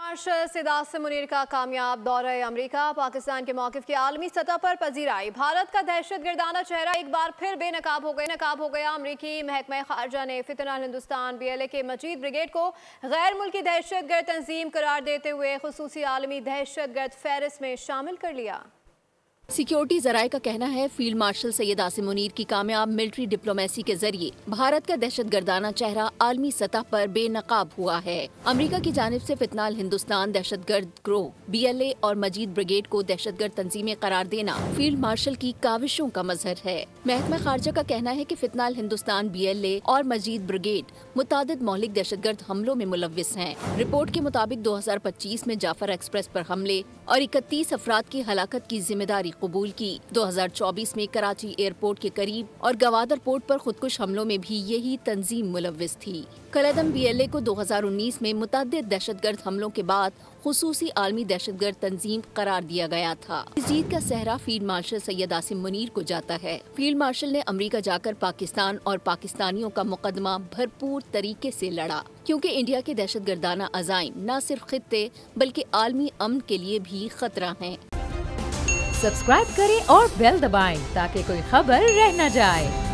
Martial Syed Asim Munir का कामयाब दौरा अमरीका पाकिस्तान के मौक़िफ़ की आलमी सतह पर पजीराई। भारत का दहशतगर्दाना चेहरा एक बार फिर बेनकाब हो गया। अमरीकी महकमा खारजा ने फितनल हिंदुस्तान BLA के मजीद ब्रिगेड को गैर मुल्की दहशतगर्द तंजीम करार देते हुए खुसूसी आलमी दहशतगर्द फहरिस्त में शामिल कर लिया। सिक्योरिटी जराये का कहना है फील्ड मार्शल सैयद आसिम मुनीर की कामयाब मिलिट्री डिप्लोमेसी के जरिए भारत का दहशतगर्दाना चेहरा आलमी सतह पर बेनकाब हुआ है। अमेरिका की जानिब से फितनल हिंदुस्तान दहशतगर्द ग्रोह BLA और मजीद ब्रिगेड को दहशतगर्द तंजीमें करार देना फील्ड मार्शल की काविशों का मजहर है। महकमा खारजा का कहना है कि फितनल हिंदुस्तान BLA और मजीद ब्रिगेड मुतादिद मौलिक दहशतगर्द हमलों में मुलव्विस हैं। रिपोर्ट के मुताबिक 2025 में जाफर एक्सप्रेस पर हमले और 31 अफराद की हलाकत की जिम्मेदारी कबूल की। 2024 में कराची एयरपोर्ट के करीब और गवादर पोर्ट पर खुदकुश हमलों में भी यही तंजीम मुलव्विस थी। कलअदम BLA को 2019 में मुतअद्दिद दहशतगर्द हमलों के बाद खुसूसी आलमी दहशतगर्द तंजीम करार दिया गया था। इस जीत का सहरा फील्ड मार्शल सैयद आसिम मुनीर को जाता है। फील्ड मार्शल ने अमेरिका जाकर पाकिस्तान और पाकिस्तानियों का मुकदमा भरपूर तरीके से लड़ा, क्योंकि इंडिया के दहशतगर्दाना अज़ाइम न सिर्फ खित्ते बल्कि आलमी अमन के लिए भी खतरा हैं। सब्सक्राइब करें और बेल दबाएं ताकि कोई खबर रह न जाए।